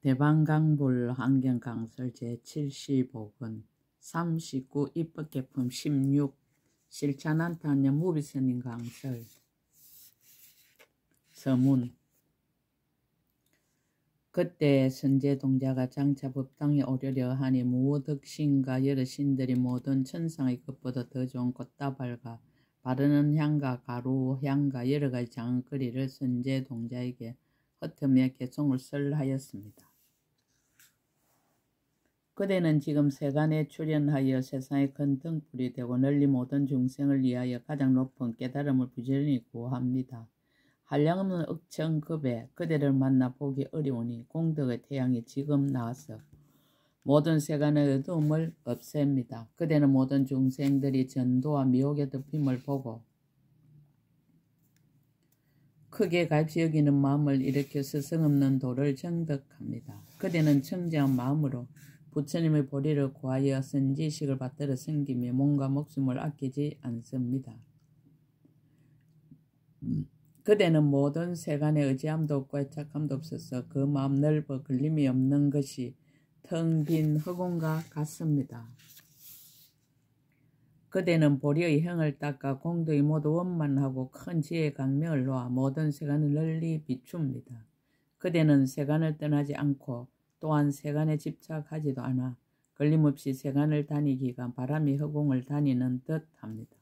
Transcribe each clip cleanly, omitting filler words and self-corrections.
대방강불 환경강설 제75권 39 입법개품 16 실천한탄년 무비선임 강설 서문. 그때 선제동자가 장차 법당에 오르려 하니 무덕신과 여러 신들이 모든 천상의 것보다 더 좋은 꽃다발과 바르는 향과 가루 향과 여러 가지 장거리를 선제동자에게 흩으며 개송을 설하였습니다. 그대는 지금 세간에 출현하여 세상의 큰 등불이 되고 널리 모든 중생을 위하여 가장 높은 깨달음을 부지런히 구합니다. 한량없는 억천급에 그대를 만나 보기 어려우니 공덕의 태양이 지금 나와서 모든 세간의 어두움을 없앱니다. 그대는 모든 중생들이 전도와 미혹의 덮임을 보고 크게 갈피 여기는 마음을 일으켜 스승없는 도를 정득합니다. 그대는 청정한 마음으로 부처님의 보리를 구하여 선지식을 받들어 섬기며 몸과 목숨을 아끼지 않습니다. 그대는 모든 세간에 의지함도 없고 애착함도 없어서 그 마음 넓어 걸림이 없는 것이 텅 빈 허공과 같습니다. 그대는 보리의 형을 닦아 공덕이 모두 원만하고 큰 지혜의 강명을 놓아 모든 세간을 널리 비춥니다. 그대는 세간을 떠나지 않고 또한 세간에 집착하지도 않아 걸림없이 세간을 다니기가 바람이 허공을 다니는 듯합니다.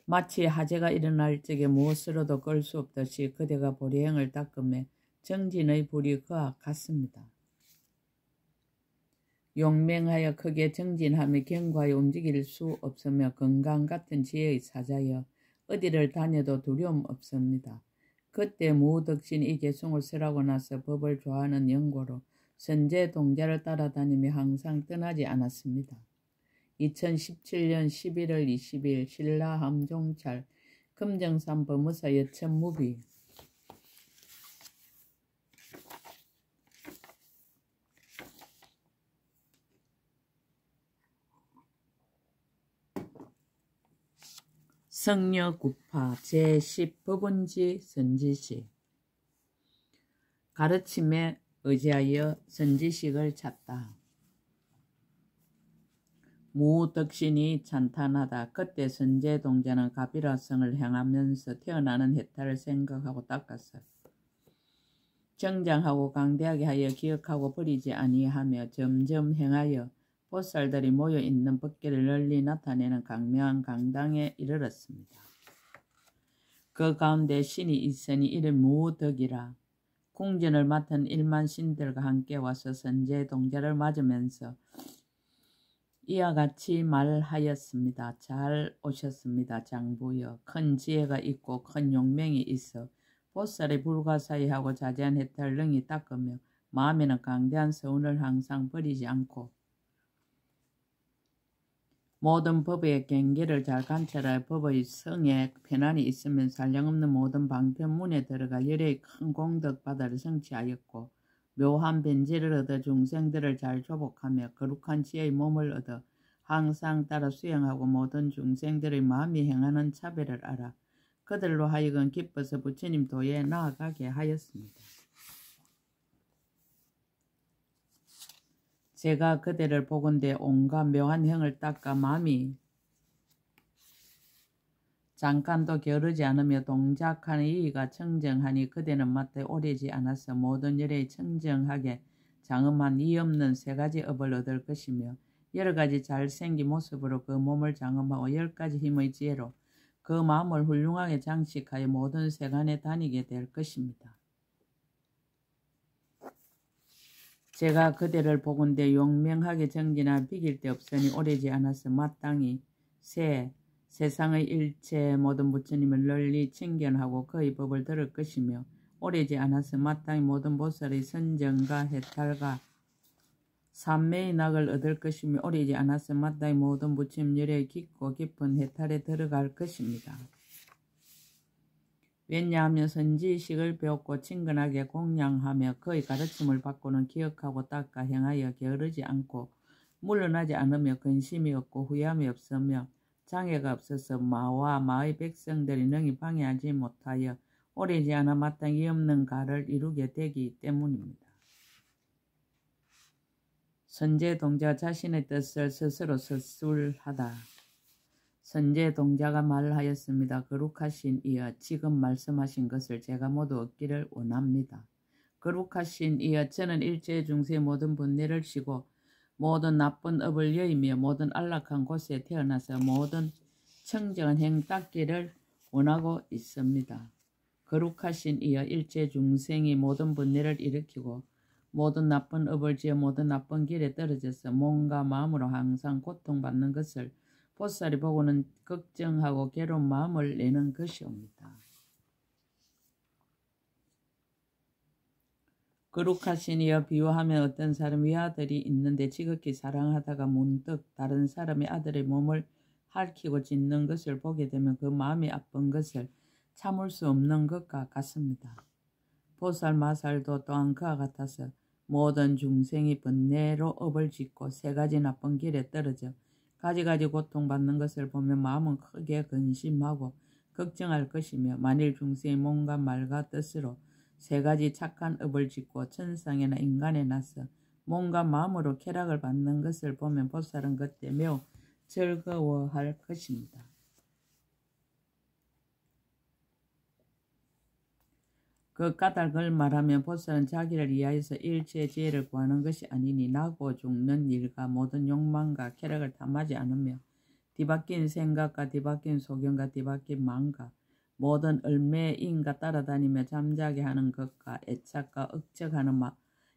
마치 화재가 일어날 적에 무엇으로도 끌 수 없듯이 그대가 보리행을 닦음에 정진의 불이 그와 같습니다. 용맹하여 크게 정진하며 견고하여 움직일 수 없으며 건강 같은 지혜의 사자여 어디를 다녀도 두려움 없습니다. 그때 무덕신 이 개송을 설하고 나서 법을 좋아하는 연고로 선제동자를 따라다니며 항상 떠나지 않았습니다. 2017년 11월 20일 신라함종찰 금정산 법무사 여천무비 성녀구파 제10 법원지 선지식 가르침에 의지하여 선지식을 찾다. 무덕신이 찬탄하다. 그때 선제동자는 가비라성을 향하면서 태어나는 해탈을 생각하고 닦았어. 정장하고 강대하게 하여 기억하고 버리지 아니하며 점점 행하여 보살들이 모여있는 법계를 널리 나타내는 강명한 강당에 이르렀습니다. 그 가운데 신이 있으니 이름 무덕이라. 궁전을 맡은 1만 신들과 함께 와서 선제동자를 맞으면서 이와 같이 말하였습니다. 잘 오셨습니다. 장부여. 큰 지혜가 있고 큰 용맹이 있어 보살의 불가사의하고 자제한 해탈을 능히 닦으며 마음에는 강대한 서운을 항상 버리지 않고 모든 법의 경계를 잘 관찰하여 법의 성에 편안히 있으면서 한량없는 모든 방편문에 들어가 열의 큰 공덕 바다를 성취하였고 묘한 변제를 얻어 중생들을 잘 조복하며 거룩한 지혜의 몸을 얻어 항상 따라 수행하고 모든 중생들의 마음이 행하는 차별을 알아 그들로 하여금 기뻐서 부처님 도에 나아가게 하였습니다. 제가 그대를 보건대 온갖 묘한 형을 닦아 마음이 잠깐도 게으르지 않으며 동작하는 이의가 청정하니 그대는 마땅히 오래지 않아서 모든 열에 청정하게 장엄한 이 없는 세 가지 업을 얻을 것이며 여러 가지 잘생긴 모습으로 그 몸을 장엄하고 10가지 힘의 지혜로 그 마음을 훌륭하게 장식하여 모든 세간에 다니게 될 것입니다. 제가 그대를 보건대 용맹하게 정진하 비길 데 없으니 오래지 않아서 마땅히 세상의 일체 모든 부처님을 널리 친견하고 그의 법을 들을 것이며 오래지 않아서 마땅히 모든 보살의 선정과 해탈과 삼매의 낙을 얻을 것이며 오래지 않아서 마땅히 모든 부처님 열의 깊고 깊은 해탈에 들어갈 것입니다. 왜냐하면 선지식을 배웠고 친근하게 공양하며 그의 가르침을 받고는 기억하고 닦아 행하여 게으르지 않고 물러나지 않으며 근심이 없고 후회함이 없으며 장애가 없어서 마와 마의 백성들이 능히 방해하지 못하여 오래지 않아 마땅히 없는 가를 이루게 되기 때문입니다. 선제동자가 자신의 뜻을 스스로 서술하다. 선제동자가 말하였습니다. 거룩하신 이여, 지금 말씀하신 것을 제가 모두 얻기를 원합니다. 거룩하신 이여, 저는 일체 중세의 모든 번뇌를 쉬고 모든 나쁜 업을 여의며 모든 안락한 곳에 태어나서 모든 청정한 행 닦기를 원하고 있습니다. 거룩하신 이여, 일체 중생이 모든 번뇌를 일으키고 모든 나쁜 업을 지어 모든 나쁜 길에 떨어져서 몸과 마음으로 항상 고통받는 것을 보살이 보고는 걱정하고 괴로운 마음을 내는 것이옵니다. 거룩하신 이여, 비유하면 어떤 사람 위아들이 있는데 지극히 사랑하다가 문득 다른 사람의 아들의 몸을 핥히고 짖는 것을 보게 되면 그 마음이 아픈 것을 참을 수 없는 것과 같습니다. 보살 마살도 또한 그와 같아서 모든 중생이 번뇌로 업을 짓고 세 가지 나쁜 길에 떨어져 가지가지 고통받는 것을 보면 마음은 크게 근심하고 걱정할 것이며 만일 중생의 몸과 말과 뜻으로 세 가지 착한 업을 짓고 천상에나 인간에 나서 몸과 마음으로 쾌락을 받는 것을 보면 보살은 그때 매우 즐거워할 것입니다. 그 까닭을 말하면 보살은 자기를 위하여서 일체의 지혜를 구하는 것이 아니니 나고 죽는 일과 모든 욕망과 쾌락을 탐하지 않으며 뒤바뀐 생각과 뒤바뀐 소견과 뒤바뀐 마음과 모든 얼매의 인과 따라다니며 잠자게 하는 것과 애착과 억측하는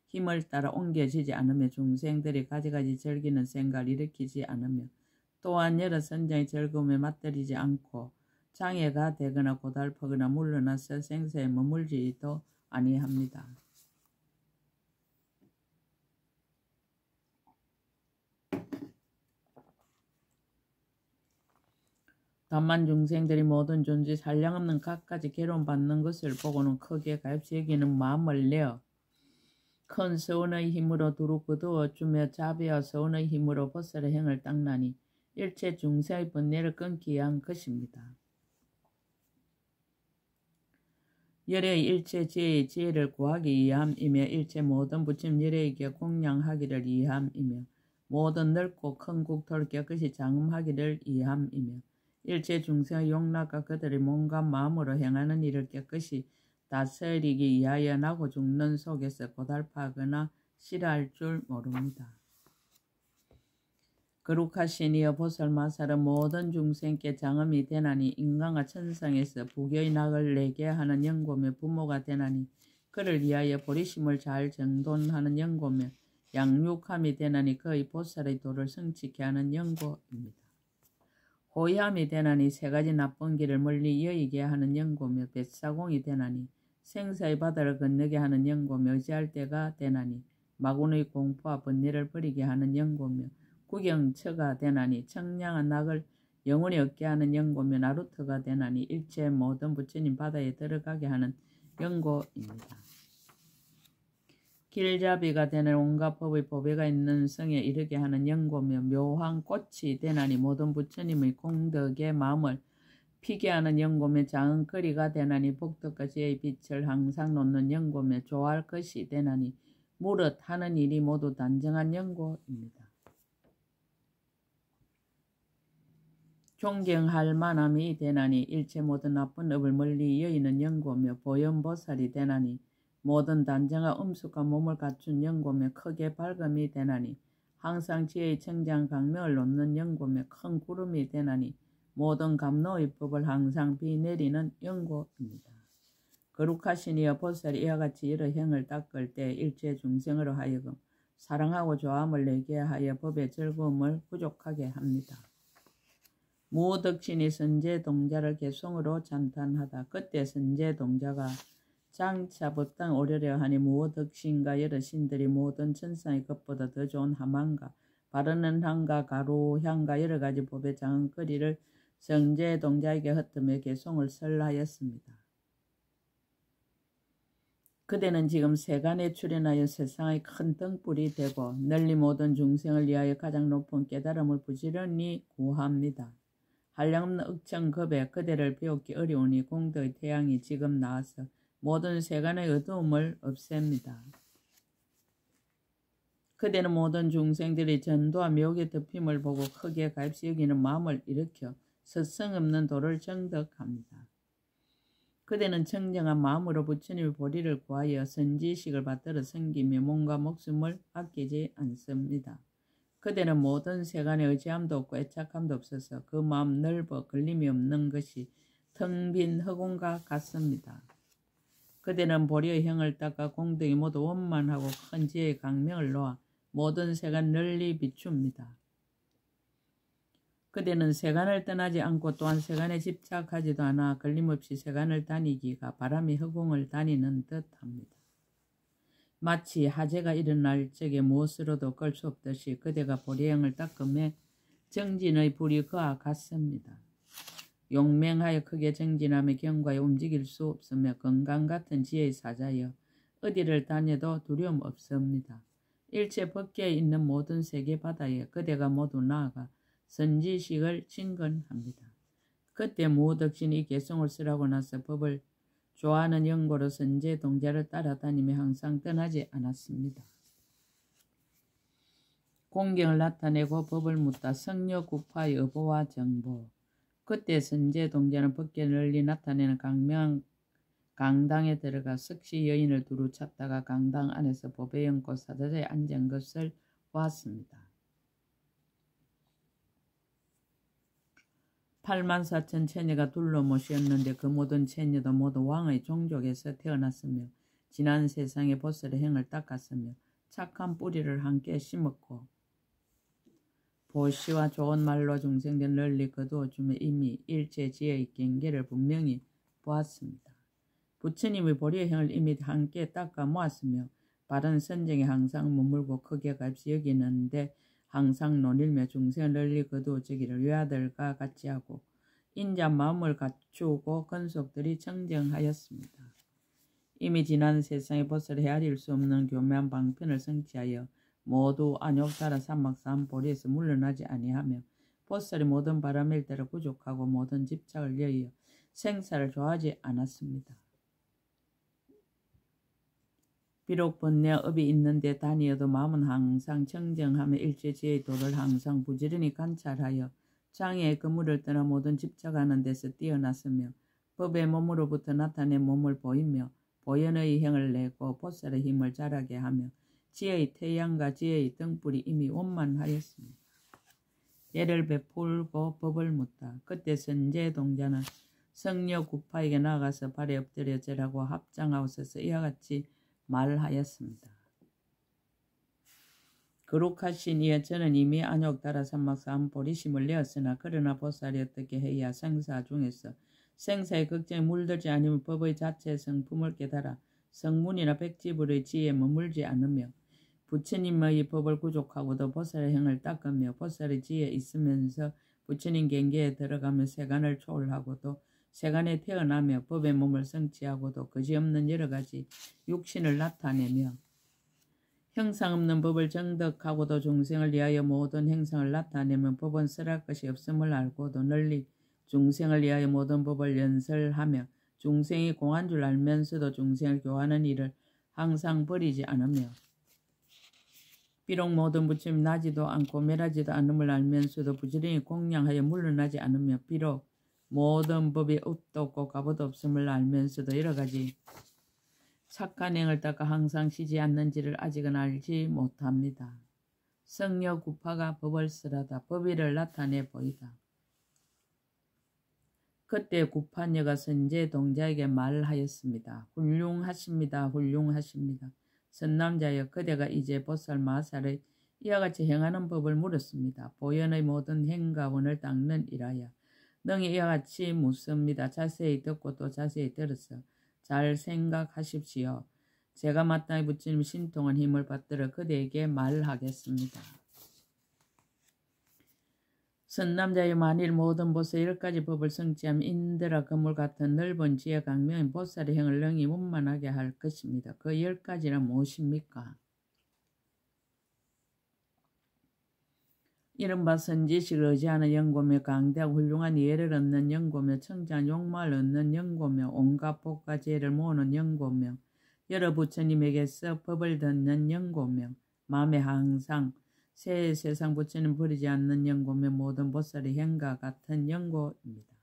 힘을 따라 옮겨지지 않으며 중생들이 가지가지 즐기는 생각을 일으키지 않으며 또한 여러 선정의 즐거움에 맞들이지 않고 장애가 되거나 고달프거나 물러나서 생사에 머물지도 아니합니다. 다만 중생들이 모든 존재 한량없는 갖가지 괴로움 받는 것을 보고는 크게 가엾이 여기는 마음을 내어 큰 서운의 힘으로 두루 거두어 주며 자비와 서운의 힘으로 보살의 행을 닦나니 일체 중생의 번뇌를 끊기 위한 것입니다. 열의 일체 지혜의 지혜를 구하기 위함이며 일체 모든 부처님 열의에게 공양하기를 위함이며 모든 넓고 큰 국토를 깨끗이 장음하기를 위함이며 일체 중생의 용락과 그들의 몸과 마음으로 행하는 일을 깨끗이 다스리기 위하여 나고 죽는 속에서 고달파하거나 싫어할 줄 모릅니다. 거룩하신 이여, 보살마살은 모든 중생께 장엄이 되나니 인간과 천상에서 부교의 낙을 내게 하는 영고며 부모가 되나니 그를 위하여 보리심을 잘 정돈하는 영고며 양육함이 되나니 그의 보살의 도를 성취케 하는 영고입니다. 호의함이 되나니 세 가지 나쁜 길을 멀리 여의게 하는 영고며 뱃사공이 되나니 생사의 바다를 건너게 하는 영고며 의지할 때가 되나니 마군의 공포와 번뇌를 버리게 하는 영고며 구경처가 되나니 청량한 낙을 영원히 얻게 하는 영고며 나루터가 되나니 일체 모든 부처님 바다에 들어가게 하는 영고입니다. 길잡이가 되는 온갖 법의 보배가 있는 성에 이르게 하는 영고며 묘한 꽃이 되나니 모든 부처님의 공덕의 마음을 피게 하는 영고며 작은 거리가 되나니 복덕과 지혜의 빛을 항상 놓는 영고며 좋아할 것이 되나니 무릇 하는 일이 모두 단정한 영고입니다. 존경할 만함이 되나니 일체 모든 나쁜 업을 멀리 여의는 영고며 보현보살이 되나니 모든 단정한 음숙한 몸을 갖춘 영고며 크게 밝음이 되나니 항상 지혜의 청장 강명을 놓는 영고며 큰 구름이 되나니 모든 감노의 법을 항상 비내리는 영고입니다. 거룩하신 이여, 보살이 이와 같이 여러 행을 닦을 때 일체 중생으로 하여금 사랑하고 좋아함을 내게 하여 법의 즐거움을 부족하게 합니다. 무덕신이 선제동자를 개송으로 찬탄하다. 그때 선제동자가 장차 법당 오려려 하니 무덕신과 여러 신들이 모든 천상의 것보다 더 좋은 하만과 바르는 향과 가루향과 여러 가지 법의 작은 거리를 선제동자에게 흩으며 개송을 설하였습니다. 그대는 지금 세간에 출현하여 세상의 큰 등불이 되고 널리 모든 중생을 위하여 가장 높은 깨달음을 부지런히 구합니다. 한량없는 억천겁에 그대를 배우기 어려우니 공덕의 태양이 지금 나와서 모든 세간의 어두움을 없앱니다. 그대는 모든 중생들이 전도와 묘의 덮임을 보고 크게 가엾이 여기는 마음을 일으켜 스승 없는 도를 정덕합니다. 그대는 청정한 마음으로 부처님의 보리를 구하여 선지식을 받들어 섬기며 몸과 목숨을 아끼지 않습니다. 그대는 모든 세간에 의지함도 없고 애착함도 없어서 그 마음 넓어 걸림이 없는 것이 텅 빈 허공과 같습니다. 그대는 보리의 형을 닦아 공덕이 모두 원만하고 큰 지혜의 강명을 놓아 모든 세간 널리 비춥니다. 그대는 세간을 떠나지 않고 또한 세간에 집착하지도 않아 걸림없이 세간을 다니기가 바람이 허공을 다니는 듯합니다. 마치 화재가 일어날 적에 무엇으로도 끌 수 없듯이 그대가 보리형을 닦음에 정진의 불이 그와 같습니다. 용맹하여 크게 정진하며 경과에 움직일 수 없으며 건강 같은 지혜의 사자여 어디를 다녀도 두려움 없습니다. 일체 법계에 있는 모든 세계 바다에 그대가 모두 나아가 선지식을 진건합니다. 그때 무덕신이 이 개성을 쓰라고 나서 법을 좋아하는 영고로 선제 동자를 따라다니며 항상 떠나지 않았습니다. 공경을 나타내고 법을 묻다 성녀구파의 여보와 정보. 그때 선제 동자는 법계를 널리 나타내는 강명한 강당에 들어가 석시 여인을 두루 찾다가 강당 안에서 법에 얹고 사자자에 앉은 것을 보았습니다. 84,000 처녀가 둘러 모셨는데 그 모든 처녀도 모두 왕의 종족에서 태어났으며 지난 세상에 보살의 행을 닦았으며 착한 뿌리를 함께 심었고 보시와 좋은 말로 중생들 널리 거두어주며 이미 일체 지혜의 경계를 분명히 보았습니다. 부처님의 보리의 행을 이미 함께 닦아 모았으며 바른 선정에 항상 머물고 크게 가엾이 여기는데 항상 논일며 중생을 널리 거두어주기를 외아들과 같이 하고 인자 마음을 갖추고 건속들이 청정하였습니다. 이미 지난 세상에 보살 헤아릴 수 없는 교묘한 방편을 성취하여 모두 안욕타라 삼막산 보리에서 물러나지 아니하며 보살이 모든 바람일 대로 부족하고 모든 집착을 여의어 생사를 좋아하지 않았습니다. 비록 번뇌와 업이 있는데 다니어도 마음은 항상 청정하며 일체지혜의 도를 항상 부지런히 관찰하여 장애의 그물을 떠나 모든 집착하는 데서 뛰어났으며 법의 몸으로부터 나타낸 몸을 보이며 보현의 행을 내고 보살의 힘을 자라게 하며 지혜의 태양과 지혜의 등불이 이미 원만하였습니다. 예를 베풀고 법을 묻다. 그때 선제 동자는 성녀 구파에게 나가서 발에 엎드려 절하고 합장하옵소서 이와 같이 말하였습니다. 거룩하신 이여 저는 이미 안욕따라 삼막산 보리심을 내었으나 그러나 보살이 어떻게 해야 생사 중에서 생사의 걱정에 물들지 않으며 법의 자체 성품을 깨달아 성문이나 백지불의 지혜에 머물지 않으며 부처님의 법을 구족하고도 보살의 행을 닦으며 보살의 지혜에 있으면서 부처님 경계에 들어가며 세간을 초월하고도 세간에 태어나며 법의 몸을 성취하고도 그지없는 여러가지 육신을 나타내며 형상 없는 법을 정덕하고도 중생을 위하여 모든 행상을 나타내며 법은 설할 것이 없음을 알고도 널리 중생을 위하여 모든 법을 연설하며 중생이 공한 줄 알면서도 중생을 교화하는 일을 항상 버리지 않으며 비록 모든 부처님이 나지도 않고 멸하지도 않음을 알면서도 부지런히 공양하여 물러나지 않으며 비록 모든 법이 업도 없고 값도 없음을 알면서도 여러가지 착한 행을 닦아 항상 쉬지 않는지를 아직은 알지 못합니다. 성녀 구파가 법을 쓰라다. 법의를 나타내 보이다. 그때 구파녀가 선제 동자에게 말하였습니다. 훌륭하십니다. 훌륭하십니다. 선남자여 그대가 이제 보살 마살의 이와 같이 행하는 법을 물었습니다. 보현의 모든 행과 원을 닦는 이라야. 능히 이와 같이 묻습니다. 자세히 듣고 또 자세히 들어서 잘 생각하십시오. 제가 마땅히 부처님 신통한 힘을 받들어 그대에게 말하겠습니다. 선남자의 만일 모든 보살 10가지 법을 성취하면 인드라 그물 같은 넓은 지혜 강명인 보살의 행을 능히 원만하게 할 것입니다. 그 10가지는 무엇입니까? 이른바 선지식을 의지하는 연고며 강대하고 훌륭한 이해를 얻는 연고며 청정한 욕망을 얻는 연고며 온갖 복과 지혜를 모으는 연고며 여러 부처님에게서 법을 듣는 연고며 마음에 항상 새 세상 부처님 버리지 않는 연고며 모든 보살의 행과 같은 연고입니다.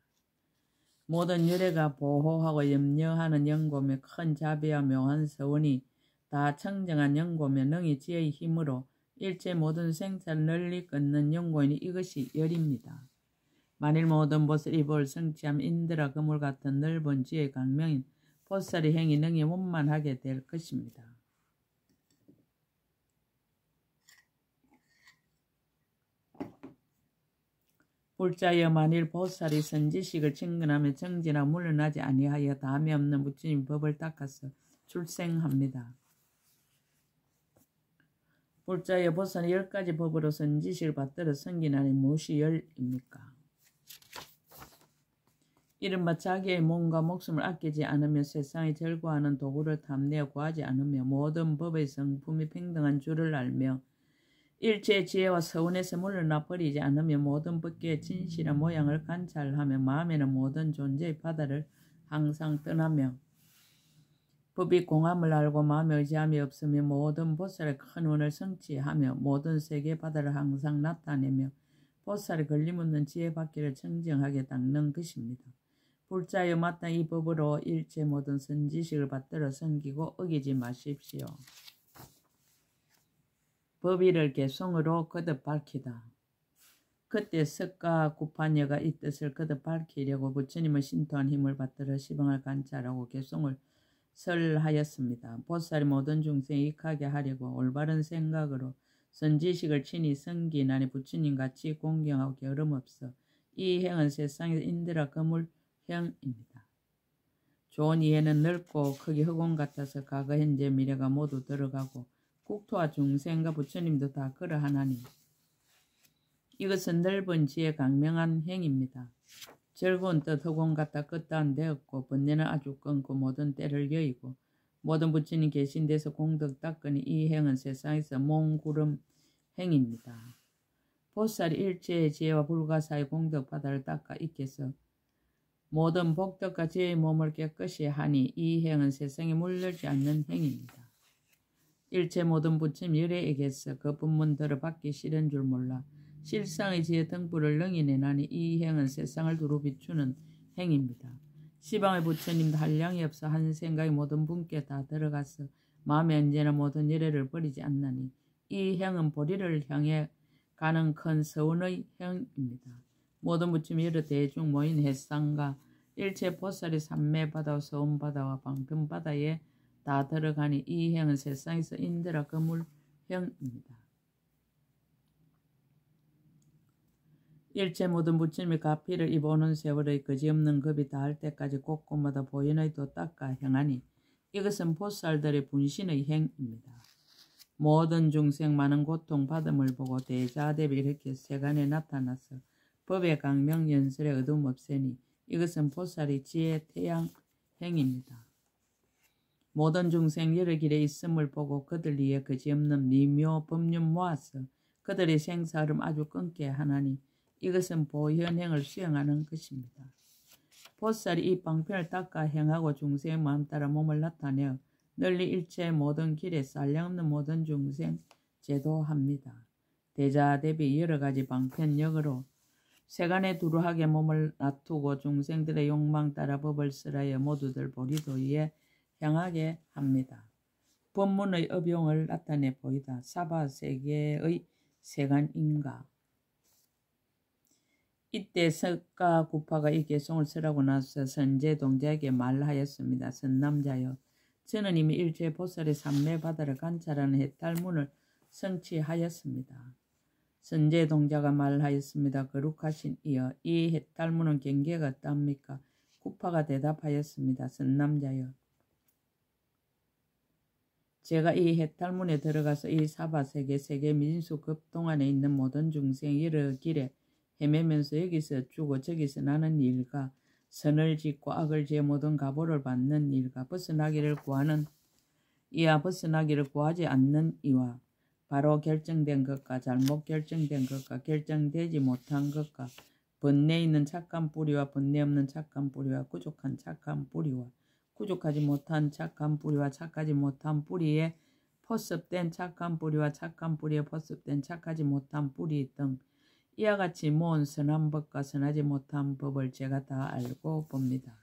모든 유래가 보호하고 염려하는 연고며 큰 자비와 묘한 서원이 다 청정한 연고며 능히 지혜의 힘으로 일체 모든 생사를 널리 끊는 연고이니 이것이 열입니다. 만일 모든 보살이 볼 성취함 인드라 그물 같은 넓은 지혜의 강명인 보살의 행이 능히 원만하게 될 것입니다. 불자여 만일 보살이 선지식을 친근하며 정진하고 물러나지 아니하여 다함이 없는 부처님 법을 닦아서 출생합니다. 불자여 보살은 10가지 법으로 선지식을 받들어 성기나니 무엇이 열입니까? 이른바 자기의 몸과 목숨을 아끼지 않으며 세상에 절구하는 도구를 탐내어 구하지 않으며 모든 법의 성품이 평등한 줄을 알며 일체의 지혜와 서원에서 물러나 버리지 않으며 모든 법계의 진실한 모양을 관찰하며 마음에는 모든 존재의 바다를 항상 떠나며 법이 공함을 알고 마음에 의지함이 없으며 모든 보살의 큰 운을 성취하며 모든 세계의 바다를 항상 나타내며 보살의 걸림없는 지혜받기를 청정하게 닦는 것입니다. 불자여 마땅히 이 법으로 일체 모든 선지식을 받들어 섬기고 어기지 마십시오. 법의를 개성으로 거듭 밝히다. 그때 석가 구판여가 이 뜻을 거듭 밝히려고 부처님의 신토한 힘을 받들어 시방을 관찰하고 개성을 설하였습니다. 보살이 모든 중생에 익하게 하려고 올바른 생각으로 선지식을 친히 섬기나니 부처님같이 공경하고 게으름없어 이 행은 세상에서 인드라 거물형입니다. 좋은 이해는 넓고 크기 흑원 같아서 과거 현재 미래가 모두 들어가고 국토와 중생과 부처님도 다 그러하나니 이것은 넓은 지혜 강명한 행입니다. 즐거운 뜻 흑원 같아 끝도 안 되었고 번뇌는 아주 끊고 모든 때를 여의고 모든 부처님 계신 데서 공덕 닦으니 이 행은 세상에서 몽구름 행입니다. 보살이 일체의 지혜와 불가사의 공덕 바다를 닦아 익혀서 모든 복덕과 지혜의 몸을 깨끗이 하니 이 행은 세상에 물들지 않는 행입니다. 일체 모든 부처님 열애에게서 그 법문 들어받기 싫은 줄 몰라 실상의 지혜 등불을 능히 내나니 이 행은 세상을 두루 비추는 행입니다. 시방의 부처님도 한량이 없어 한 생각이 모든 분께 다 들어가서 마음에 언제나 모든 열애를 버리지 않나니 이 행은 보리를 향해 가는 큰 서운의 행입니다. 모든 부처님 여러 대중 모인 햇상과 일체 보살이 삼매바다와 서운바다와 방편바다에 다 들어가니 이 행은 세상에서 인드라 거물형입니다. 일체 모든 부처님의 가피를 입어오는 세월의 거지없는 겁이 다할 때까지 곳곳마다 보현의 도 닦아 행하니 이것은 보살들의 분신의 행입니다. 모든 중생 많은 고통 받음을 보고 대자대비 이렇게 세간에 나타나서 법의 강명 연설에 어둠 없애니 이것은 보살의 지혜 태양 행입니다. 모든 중생 여러 길에 있음을 보고 그들 위에 거지없는 미묘 법륜 모아서 그들의 생사름 아주 끊게 하나니 이것은 보현행을 수행하는 것입니다. 보살이 이 방편을 닦아 행하고 중생의 마음 따라 몸을 나타내어 널리 일체의 모든 길에서 한량없는 모든 중생 제도합니다. 대자대비 여러 가지 방편력으로 세간에 두루하게 몸을 놔두고 중생들의 욕망 따라 법을 쓰라여 모두들 보리도위에 향하게 합니다. 법문의 업용을 나타내 보이다. 사바세계의 세간인가. 이때 석가 구파가 이 개송을 쓰라고 나서 선제동자에게 말하였습니다. 선남자여, 저는 이미 일체 보살의 삼매바다를 관찰하는 해탈문을 성취하였습니다. 선제동자가 말하였습니다. 거룩하신 이여, 이 해탈문은 경계가 어떠합니까? 구파가 대답하였습니다. 선남자여, 제가 이 해탈문에 들어가서 이 사바세계 세계 민수 급동안에 있는 모든 중생 여러 길에 헤매면서 여기서 주고 저기서 나는 일과 선을 짓고 악을 지어 모든 가보를 받는 일과 벗어나기를 구하는 이와 벗어나기를 구하지 않는 이와 바로 결정된 것과 잘못 결정된 것과 결정되지 못한 것과 번뇌 있는 착한 뿌리와 번뇌 없는 착한 뿌리와 부족한 착한 뿌리와 부족하지 못한 착한 뿌리와 착하지 못한 뿌리의 포섭된 착한 뿌리와 착한 뿌리에 포섭된 착하지 못한 뿌리 등 이와 같이 모은 선한 법과 선하지 못한 법을 제가 다 알고 봅니다.